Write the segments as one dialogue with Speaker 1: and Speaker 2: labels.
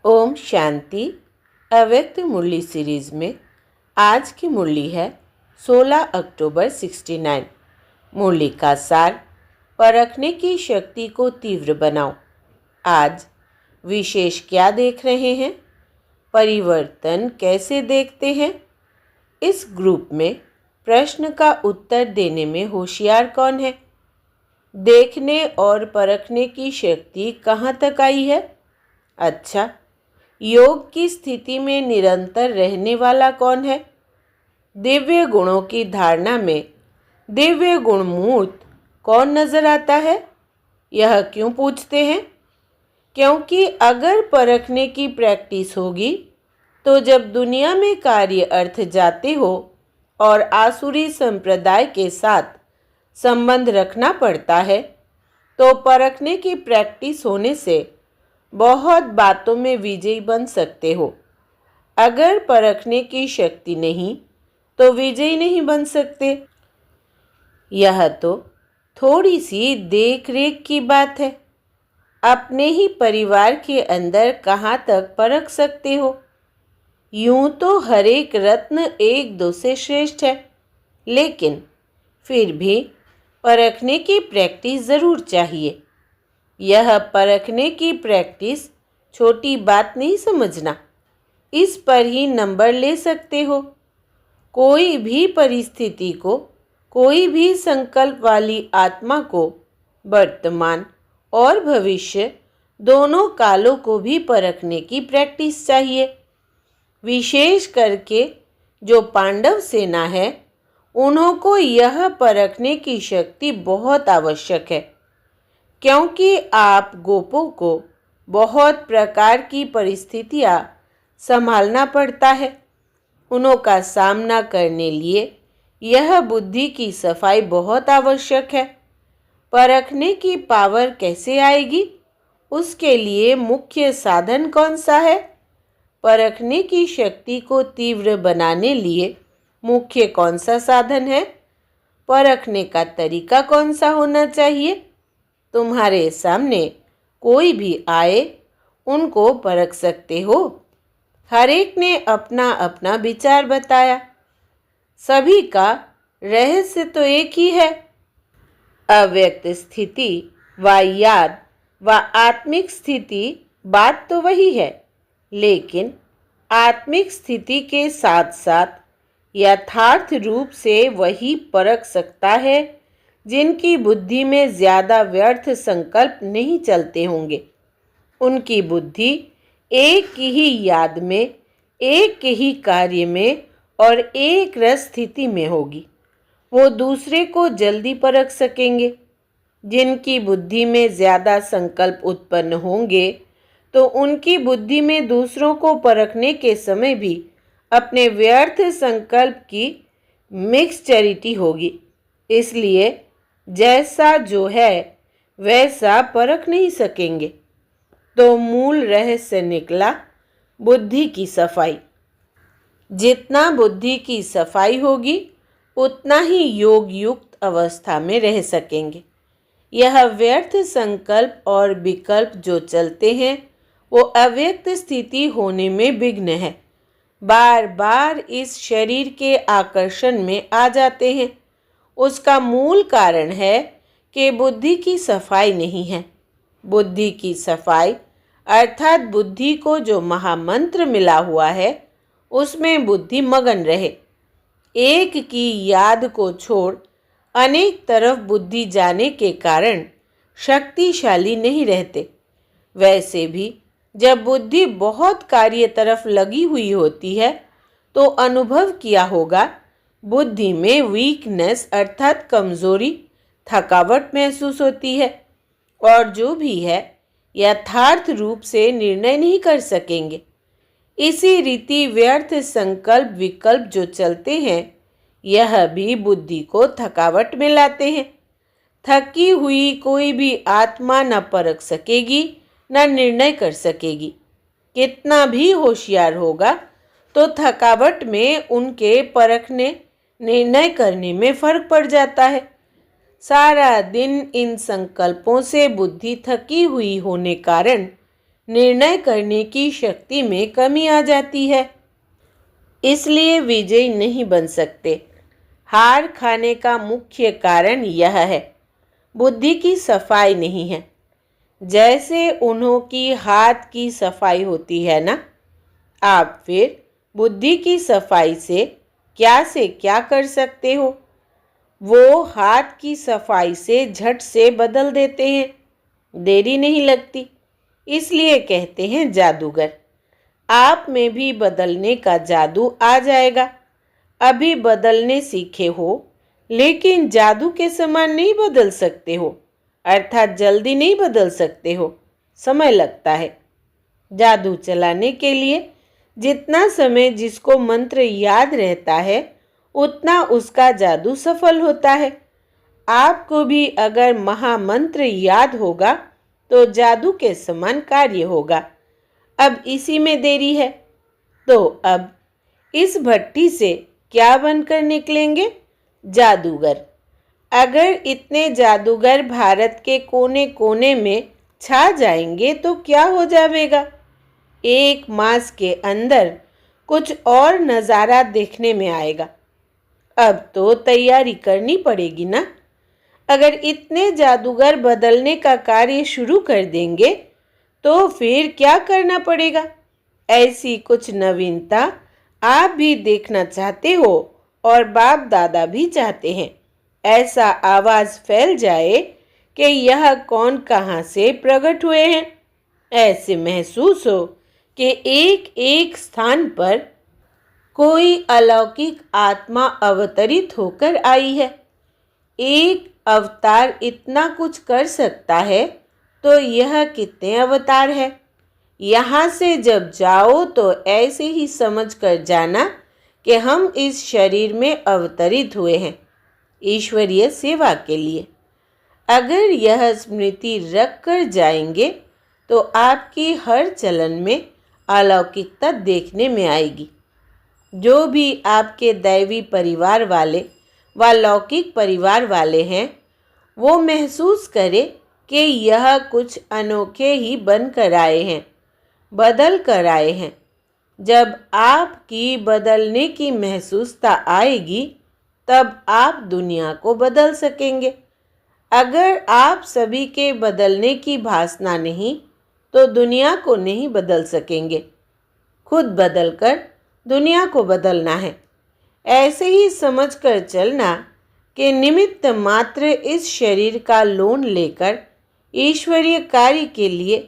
Speaker 1: ओम शांति। अव्यक्त मुरली सीरीज में आज की मुरली है 16 अक्टूबर 69। मुरली का सार, परखने की शक्ति को तीव्र बनाओ। आज विशेष क्या देख रहे हैं? परिवर्तन कैसे देखते हैं? इस ग्रुप में प्रश्न का उत्तर देने में होशियार कौन है? देखने और परखने की शक्ति कहाँ तक आई है? अच्छा, योग की स्थिति में निरंतर रहने वाला कौन है? दिव्य गुणों की धारणा में दिव्य गुणमूर्त कौन नजर आता है? यह क्यों पूछते हैं? क्योंकि अगर परखने की प्रैक्टिस होगी तो जब दुनिया में कार्य अर्थ जाते हो और आसुरी संप्रदाय के साथ संबंध रखना पड़ता है, तो परखने की प्रैक्टिस होने से बहुत बातों में विजयी बन सकते हो। अगर परखने की शक्ति नहीं तो विजयी नहीं बन सकते। यह तो थोड़ी सी देख रेख की बात है। अपने ही परिवार के अंदर कहाँ तक परख सकते हो? यूं तो हर एक रत्न एक दो से श्रेष्ठ है, लेकिन फिर भी परखने की प्रैक्टिस ज़रूर चाहिए। यह परखने की प्रैक्टिस छोटी बात नहीं समझना। इस पर ही नंबर ले सकते हो। कोई भी परिस्थिति को, कोई भी संकल्प वाली आत्मा को वर्तमान और भविष्य दोनों कालों को भी परखने की प्रैक्टिस चाहिए। विशेष करके जो पांडव सेना है, उन्हों को यह परखने की शक्ति बहुत आवश्यक है, क्योंकि आप गोपों को बहुत प्रकार की परिस्थितियाँ संभालना पड़ता है। उन्हों का सामना करने लिए यह बुद्धि की सफाई बहुत आवश्यक है। परखने की पावर कैसे आएगी? उसके लिए मुख्य साधन कौन सा है? परखने की शक्ति को तीव्र बनाने लिए मुख्य कौन सा साधन है? परखने का तरीका कौन सा होना चाहिए? तुम्हारे सामने कोई भी आए, उनको परख सकते हो। हर एक ने अपना अपना विचार बताया। सभी का रहस्य तो एक ही है। अव्यक्त स्थिति व याद व आत्मिक स्थिति, बात तो वही है, लेकिन आत्मिक स्थिति के साथ साथ यथार्थ रूप से वही परख सकता है जिनकी बुद्धि में ज़्यादा व्यर्थ संकल्प नहीं चलते होंगे। उनकी बुद्धि एक ही याद में, एक ही कार्य में और एक रस स्थिति में होगी। वो दूसरे को जल्दी परख सकेंगे। जिनकी बुद्धि में ज़्यादा संकल्प उत्पन्न होंगे, तो उनकी बुद्धि में दूसरों को परखने के समय भी अपने व्यर्थ संकल्प की मिक्सचरिटी होगी। इसलिए जैसा जो है वैसा परख नहीं सकेंगे। तो मूल रहस्य निकला बुद्धि की सफाई। जितना बुद्धि की सफाई होगी, उतना ही योग युक्त अवस्था में रह सकेंगे। यह व्यर्थ संकल्प और विकल्प जो चलते हैं, वो अव्यक्त स्थिति होने में विघ्न है। बार बार इस शरीर के आकर्षण में आ जाते हैं। उसका मूल कारण है कि बुद्धि की सफाई नहीं है। बुद्धि की सफाई अर्थात बुद्धि को जो महामंत्र मिला हुआ है, उसमें बुद्धि मगन रहे। एक की याद को छोड़ अनेक तरफ बुद्धि जाने के कारण शक्तिशाली नहीं रहते। वैसे भी जब बुद्धि बहुत कार्य तरफ लगी हुई होती है, तो अनुभव किया होगा बुद्धि में वीकनेस अर्थात कमजोरी, थकावट महसूस होती है, और जो भी है यथार्थ रूप से निर्णय नहीं कर सकेंगे। इसी रीति व्यर्थ संकल्प विकल्प जो चलते हैं, यह भी बुद्धि को थकावट में लाते हैं। थकी हुई कोई भी आत्मा न परख सकेगी, न निर्णय कर सकेगी। कितना भी होशियार होगा, तो थकावट में उनके परखने, निर्णय करने में फर्क पड़ जाता है। सारा दिन इन संकल्पों से बुद्धि थकी हुई होने कारण निर्णय करने की शक्ति में कमी आ जाती है, इसलिए विजयी नहीं बन सकते। हार खाने का मुख्य कारण यह है, बुद्धि की सफाई नहीं है। जैसे उन्हों की हाथ की सफाई होती है ना, आप फिर बुद्धि की सफाई से क्या कर सकते हो? वो हाथ की सफाई से झट से बदल देते हैं, देरी नहीं लगती। इसलिए कहते हैं जादूगर। आप में भी बदलने का जादू आ जाएगा। अभी बदलने सीखे हो, लेकिन जादू के समान नहीं बदल सकते हो, अर्थात जल्दी नहीं बदल सकते हो, समय लगता है। जादू चलाने के लिए जितना समय जिसको मंत्र याद रहता है, उतना उसका जादू सफल होता है। आपको भी अगर महामंत्र याद होगा तो जादू के समान कार्य होगा। अब इसी में देरी है। तो अब इस भट्टी से क्या बनकर निकलेंगे? जादूगर। अगर इतने जादूगर भारत के कोने कोने में छा जाएंगे तो क्या हो जाएगा? एक मास के अंदर कुछ और नज़ारा देखने में आएगा। अब तो तैयारी करनी पड़ेगी ना। अगर इतने जादूगर बदलने का कार्य शुरू कर देंगे तो फिर क्या करना पड़ेगा? ऐसी कुछ नवीनता आप भी देखना चाहते हो और बाप दादा भी चाहते हैं। ऐसा आवाज़ फैल जाए कि यह कौन कहाँ से प्रकट हुए हैं। ऐसे महसूस हो कि एक एक स्थान पर कोई अलौकिक आत्मा अवतरित होकर आई है। एक अवतार इतना कुछ कर सकता है तो यह कितने अवतार है? यहाँ से जब जाओ तो ऐसे ही समझ कर जाना कि हम इस शरीर में अवतरित हुए हैं ईश्वरीय सेवा के लिए। अगर यह स्मृति रख कर जाएंगे तो आपकी हर चलन में अलौकिकता देखने में आएगी। जो भी आपके दैवी परिवार वाले व लौकिक परिवार वाले हैं, वो महसूस करे कि यह कुछ अनोखे ही बन कर आए हैं, बदल कर आए हैं। जब आपकी बदलने की महसूसता आएगी तब आप दुनिया को बदल सकेंगे। अगर आप सभी के बदलने की भासना नहीं तो दुनिया को नहीं बदल सकेंगे। खुद बदलकर दुनिया को बदलना है। ऐसे ही समझकर चलना कि निमित्त मात्र इस शरीर का लोन लेकर ईश्वरीय कार्य के लिए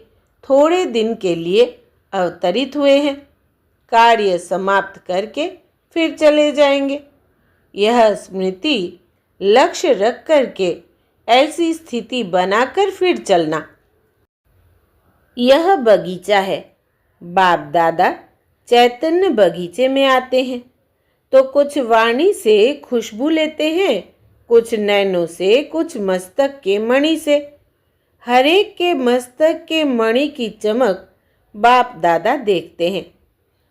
Speaker 1: थोड़े दिन के लिए अवतरित हुए हैं। कार्य समाप्त करके फिर चले जाएंगे। यह स्मृति लक्ष्य रख करके ऐसी स्थिति बनाकर फिर चलना। यह बगीचा है। बाप दादा चैतन्य बगीचे में आते हैं तो कुछ वाणी से खुशबू लेते हैं, कुछ नैनों से, कुछ मस्तक के मणि से। हर एक के मस्तक के मणि की चमक बाप दादा देखते हैं।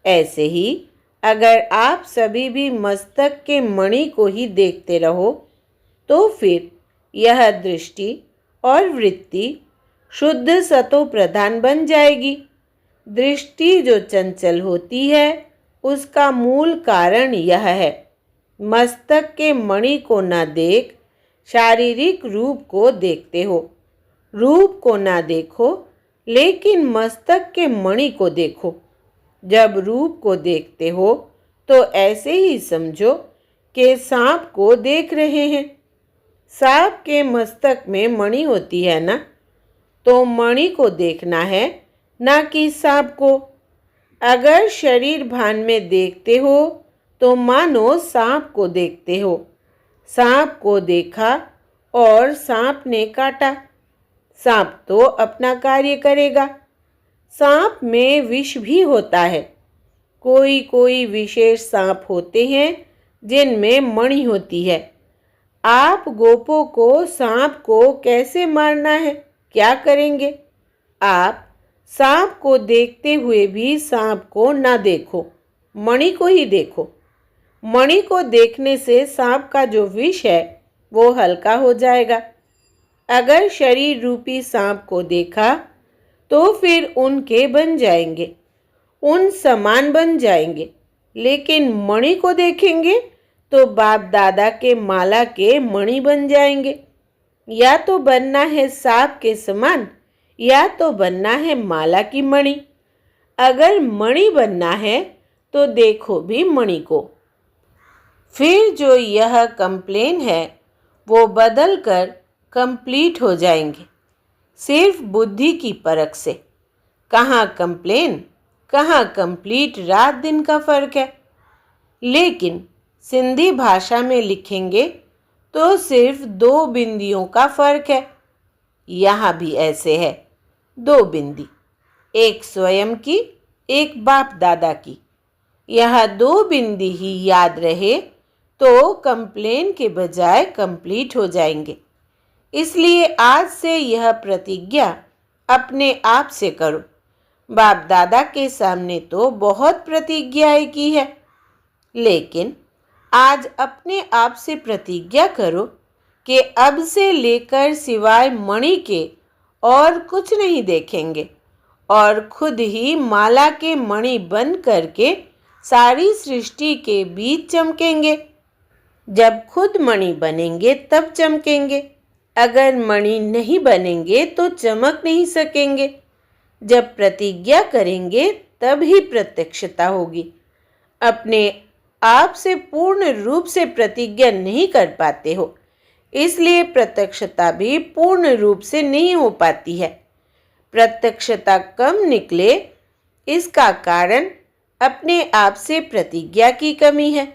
Speaker 1: ऐसे ही अगर आप सभी भी मस्तक के मणि को ही देखते रहो तो फिर यह दृष्टि और वृत्ति शुद्ध सतो प्रधान बन जाएगी। दृष्टि जो चंचल होती है उसका मूल कारण यह है, मस्तक के मणि को न देख शारीरिक रूप को देखते हो। रूप को ना देखो लेकिन मस्तक के मणि को देखो। जब रूप को देखते हो तो ऐसे ही समझो कि सांप को देख रहे हैं। सांप के मस्तक में मणि होती है ना, तो मणि को देखना है, ना कि सांप को। अगर शरीर भान में देखते हो तो मानो सांप को देखते हो। सांप को देखा और सांप ने काटा। सांप तो अपना कार्य करेगा। सांप में विष भी होता है। कोई कोई विशेष सांप होते हैं जिनमें मणि होती है। आप गोपों को सांप को कैसे मारना है, क्या करेंगे? आप सांप को देखते हुए भी सांप को ना देखो, मणि को ही देखो। मणि को देखने से सांप का जो विष है वो हल्का हो जाएगा। अगर शरीर रूपी सांप को देखा तो फिर उनके बन जाएंगे, उन समान बन जाएंगे। लेकिन मणि को देखेंगे तो बाप दादा के माला के मणि बन जाएंगे। या तो बनना है सांप के समान, या तो बनना है माला की मणि। अगर मणि बनना है तो देखो भी मणि को। फिर जो यह कंप्लेन है वो बदल कर कंप्लीट हो जाएंगे, सिर्फ बुद्धि की परख से। कहाँ कंप्लेन, कहाँ कंप्लीट, रात दिन का फर्क है। लेकिन सिंधी भाषा में लिखेंगे तो सिर्फ 2 बिंदियों का फर्क है। यहाँ भी ऐसे है, 2 बिंदी, एक स्वयं की, एक बाप दादा की। यह 2 बिंदी ही याद रहे तो कंप्लेन के बजाय कंप्लीट हो जाएंगे। इसलिए आज से यह प्रतिज्ञा अपने आप से करो। बाप दादा के सामने तो बहुत प्रतिज्ञाएं की है, लेकिन आज अपने आप से प्रतिज्ञा करो कि अब से लेकर सिवाय मणि के और कुछ नहीं देखेंगे और खुद ही माला के मणि बन करके सारी सृष्टि के बीच चमकेंगे। जब खुद मणि बनेंगे तब चमकेंगे। अगर मणि नहीं बनेंगे तो चमक नहीं सकेंगे। जब प्रतिज्ञा करेंगे तब ही प्रत्यक्षता होगी। अपने आप से पूर्ण रूप से प्रतिज्ञा नहीं कर पाते हो, इसलिए प्रत्यक्षता भी पूर्ण रूप से नहीं हो पाती है। प्रत्यक्षता कम निकले, इसका कारण अपने आप से प्रतिज्ञा की कमी है।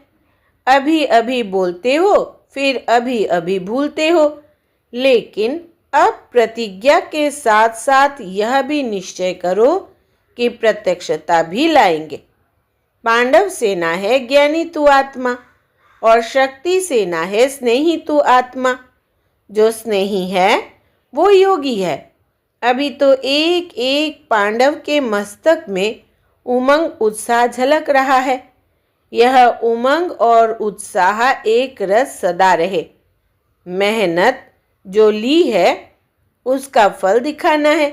Speaker 1: अभी अभी बोलते हो, फिर अभी अभी भूलते हो। लेकिन अब प्रतिज्ञा के साथ साथ यह भी निश्चय करो कि प्रत्यक्षता भी लाएंगे। पांडव सेना है ज्ञानी तू आत्मा, और शक्ति सेना है स्नेही तू आत्मा। जो स्नेही है वो योगी है। अभी तो एक एक पांडव के मस्तक में उमंग उत्साह झलक रहा है। यह उमंग और उत्साह एक रस सदा रहे। मेहनत जो ली है उसका फल दिखाना है।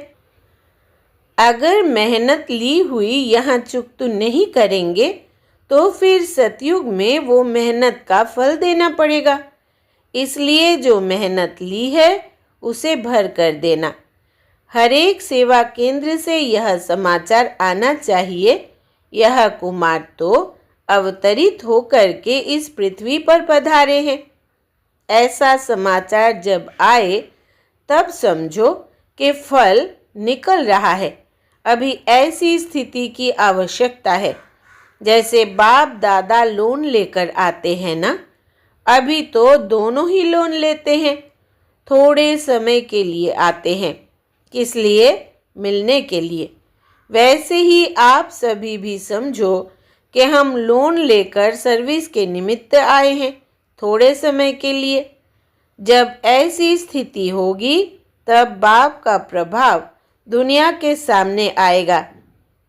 Speaker 1: अगर मेहनत ली हुई यहाँ चुकतू नहीं करेंगे तो फिर सतयुग में वो मेहनत का फल देना पड़ेगा। इसलिए जो मेहनत ली है उसे भर कर देना। हर एक सेवा केंद्र से यह समाचार आना चाहिए, यह कुमार तो अवतरित होकर के इस पृथ्वी पर पधारे हैं। ऐसा समाचार जब आए तब समझो कि फल निकल रहा है। अभी ऐसी स्थिति की आवश्यकता है जैसे बाप दादा लोन लेकर आते हैं ना। अभी तो दोनों ही लोन लेते हैं। थोड़े समय के लिए आते हैं, किस लिए? मिलने के लिए। वैसे ही आप सभी भी समझो कि हम लोन लेकर सर्विस के निमित्त आए हैं, थोड़े समय के लिए। जब ऐसी स्थिति होगी तब बाप का प्रभाव दुनिया के सामने आएगा।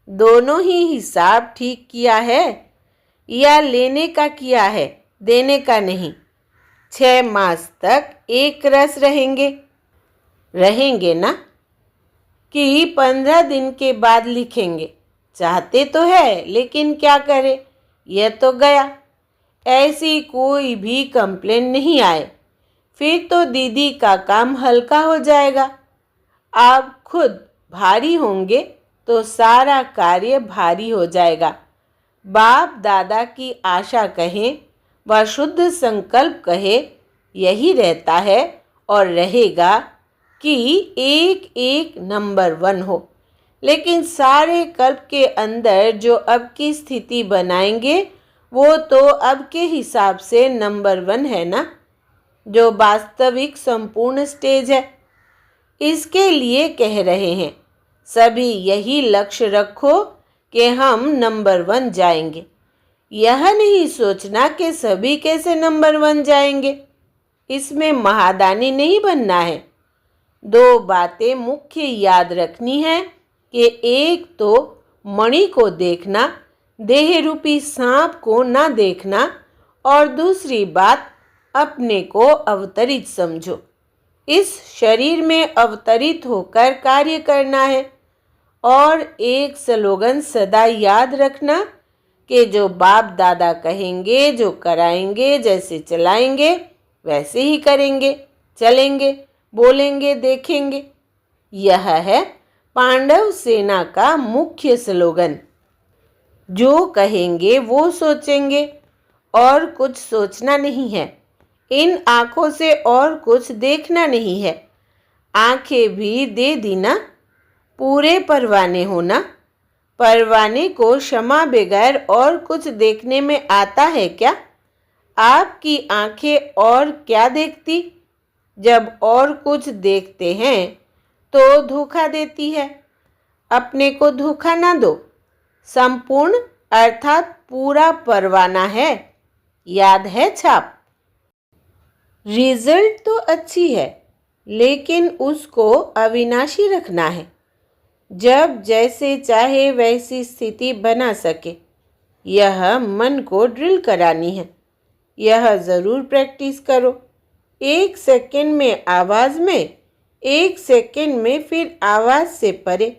Speaker 1: दोनों ही हिसाब ठीक किया है या लेने का किया है, देने का नहीं। 6 मास तक एक रस रहेंगे ना, कि 15 दिन के बाद लिखेंगे? चाहते तो है, लेकिन क्या करें, यह तो गया। ऐसी कोई भी कंप्लेन नहीं आए, फिर तो दीदी का काम हल्का हो जाएगा। आप खुद भारी होंगे तो सारा कार्य भारी हो जाएगा। बाप दादा की आशा कहें व शुद्ध संकल्प कहे, यही रहता है और रहेगा कि एक एक नंबर 1 हो। लेकिन सारे कल्प के अंदर जो अब की स्थिति बनाएंगे वो तो अब के हिसाब से नंबर 1 है ना, जो वास्तविक संपूर्ण स्टेज है। इसके लिए कह रहे हैं सभी यही लक्ष्य रखो कि हम नंबर 1 जाएंगे। यह नहीं सोचना कि सभी कैसे नंबर 1 जाएंगे। इसमें महादानी नहीं बनना है। 2 बातें मुख्य याद रखनी है कि एक तो मणि को देखना, देह रूपी सांप को ना देखना, और दूसरी बात अपने को अवतरित समझो। इस शरीर में अवतरित होकर कार्य करना है। और एक स्लोगन सदा याद रखना कि जो बाप दादा कहेंगे, जो कराएंगे, जैसे चलाएंगे वैसे ही करेंगे, चलेंगे, बोलेंगे, देखेंगे। यह है पांडव सेना का मुख्य स्लोगन। जो कहेंगे वो सोचेंगे, और कुछ सोचना नहीं है। इन आँखों से और कुछ देखना नहीं है। आँखें भी दे दी ना, पूरे परवाने होना। परवाने को क्षमा बगैर और कुछ देखने में आता है क्या? आपकी आँखें और क्या देखती? जब और कुछ देखते हैं तो धोखा देती है। अपने को धोखा ना दो। संपूर्ण अर्थात पूरा परवाना है। याद है छाप? रिजल्ट तो अच्छी है, लेकिन उसको अविनाशी रखना है। जब जैसे चाहे वैसी स्थिति बना सके, यह मन को ड्रिल करानी है। यह ज़रूर प्रैक्टिस करो। 1 सेकंड में आवाज़ में, 1 सेकंड में फिर आवाज़ से परे,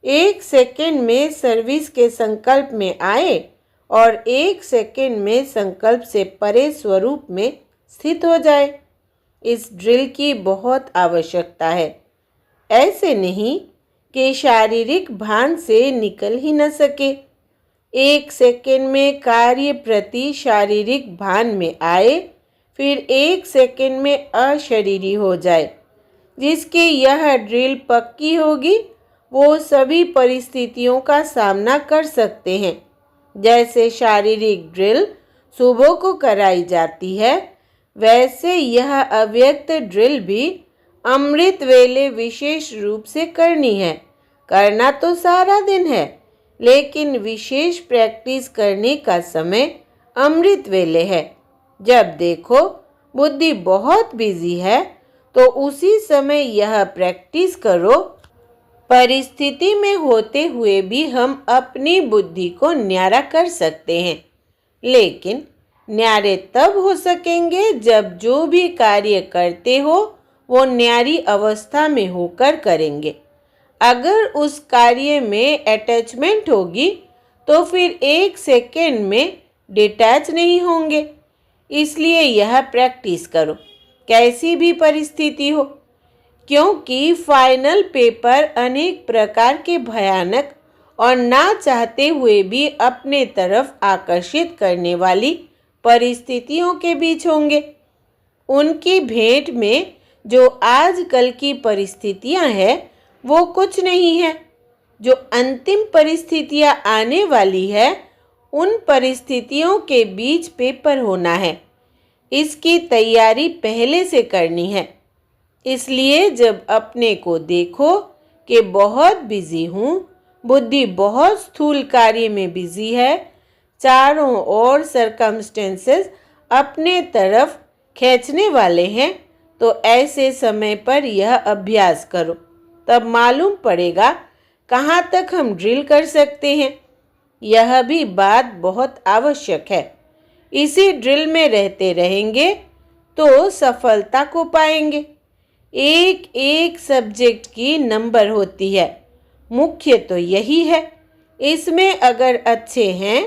Speaker 1: 1 सेकंड में सर्विस के संकल्प में आए और 1 सेकंड में संकल्प से परे स्वरूप में स्थित हो जाए। इस ड्रिल की बहुत आवश्यकता है। ऐसे नहीं कि शारीरिक भान से निकल ही न सके। 1 सेकंड में कार्य प्रति शारीरिक भान में आए, फिर 1 सेकंड में अशरीरी हो जाए। जिसकी यह ड्रिल पक्की होगी वो सभी परिस्थितियों का सामना कर सकते हैं। जैसे शारीरिक ड्रिल सुबह को कराई जाती है, वैसे यह अव्यक्त ड्रिल भी अमृत वेले विशेष रूप से करनी है। करना तो सारा दिन है, लेकिन विशेष प्रैक्टिस करने का समय अमृत वेले है। जब देखो बुद्धि बहुत बिजी है तो उसी समय यह प्रैक्टिस करो। परिस्थिति में होते हुए भी हम अपनी बुद्धि को न्यारा कर सकते हैं, लेकिन न्यारे तब हो सकेंगे जब जो भी कार्य करते हो वो न्यारी अवस्था में होकर करेंगे। अगर उस कार्य में अटैचमेंट होगी तो फिर 1 सेकंड में डिटैच नहीं होंगे। इसलिए यह प्रैक्टिस करो, कैसी भी परिस्थिति हो, क्योंकि फाइनल पेपर अनेक प्रकार के भयानक और ना चाहते हुए भी अपने तरफ आकर्षित करने वाली परिस्थितियों के बीच होंगे। उनकी भेंट में जो आजकल की परिस्थितियां हैं वो कुछ नहीं है। जो अंतिम परिस्थितियां आने वाली है उन परिस्थितियों के बीच पेपर होना है। इसकी तैयारी पहले से करनी है। इसलिए जब अपने को देखो कि बहुत बिजी हूँ, बुद्धि बहुत स्थूल कार्य में बिजी है, चारों ओर सरकमस्टेंसेस अपने तरफ खींचने वाले हैं, तो ऐसे समय पर यह अभ्यास करो। तब मालूम पड़ेगा कहाँ तक हम ड्रिल कर सकते हैं। यह भी बात बहुत आवश्यक है। इसी ड्रिल में रहते रहेंगे तो सफलता को पाएंगे। एक एक सब्जेक्ट की नंबर होती है, मुख्य तो यही है। इसमें अगर अच्छे हैं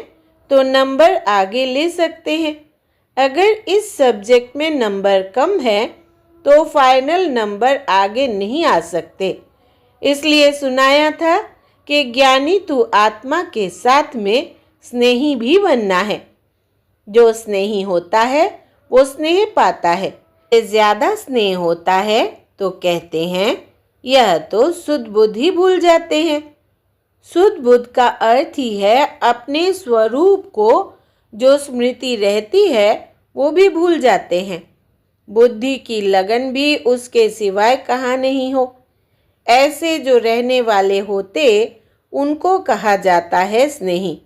Speaker 1: तो नंबर आगे ले सकते हैं। अगर इस सब्जेक्ट में नंबर कम है तो फाइनल नंबर आगे नहीं आ सकते। इसलिए सुनाया था कि ज्ञानी तू आत्मा के साथ में स्नेही भी बनना है। जो स्नेही होता है वो स्नेह पाता है। ज़्यादा स्नेह होता है तो कहते हैं यह तो शुद्ध बुद्धि भूल जाते हैं। शुद्ध बुद्ध का अर्थ ही है अपने स्वरूप को जो स्मृति रहती है वो भी भूल जाते हैं। बुद्धि की लगन भी उसके सिवाय कहाँ नहीं हो। ऐसे जो रहने वाले होते उनको कहा जाता है स्नेही।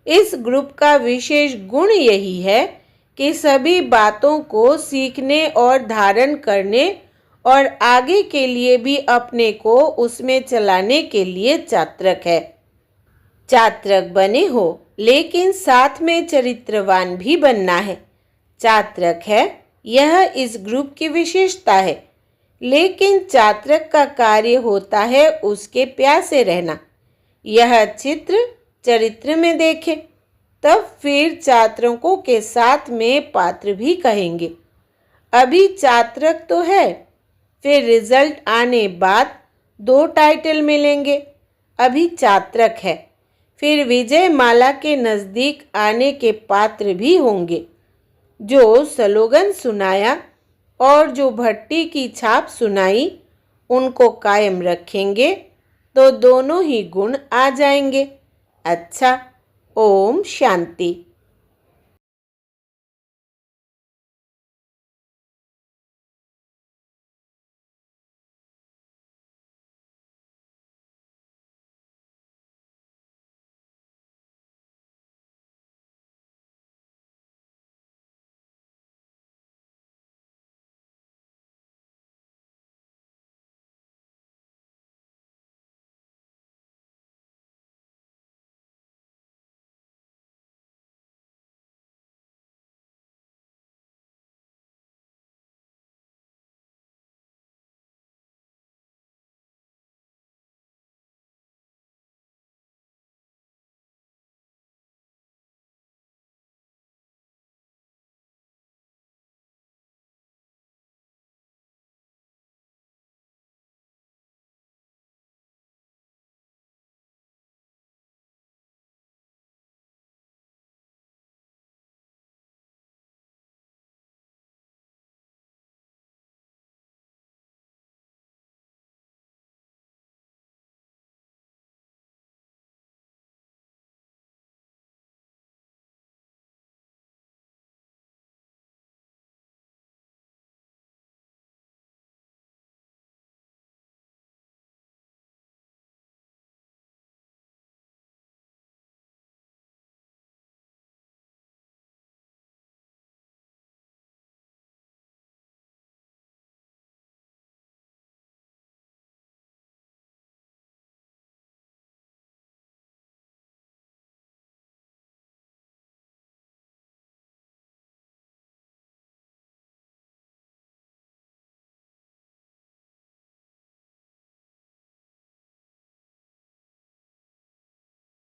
Speaker 1: इस ग्रुप का विशेष गुण यही है कि सभी बातों को सीखने और धारण करने और आगे के लिए भी अपने को उसमें चलाने के लिए चात्रक है। चात्रक बने हो लेकिन साथ में चरित्रवान भी बनना है। चात्रक है, यह इस ग्रुप की विशेषता है। लेकिन चात्रक का कार्य होता है उसके प्यासे रहना। यह चित्र चरित्र में देखें, तब फिर चात्रकों के साथ में पात्र भी कहेंगे। अभी चात्रक तो है, फिर रिजल्ट आने बाद 2 टाइटल मिलेंगे। अभी चात्रक है, फिर विजय माला के नज़दीक आने के पात्र भी होंगे। जो स्लोगन सुनाया और जो भट्टी की छाप सुनाई, उनको कायम रखेंगे तो दोनों ही गुण आ जाएंगे। अच्छा, ओम शांति।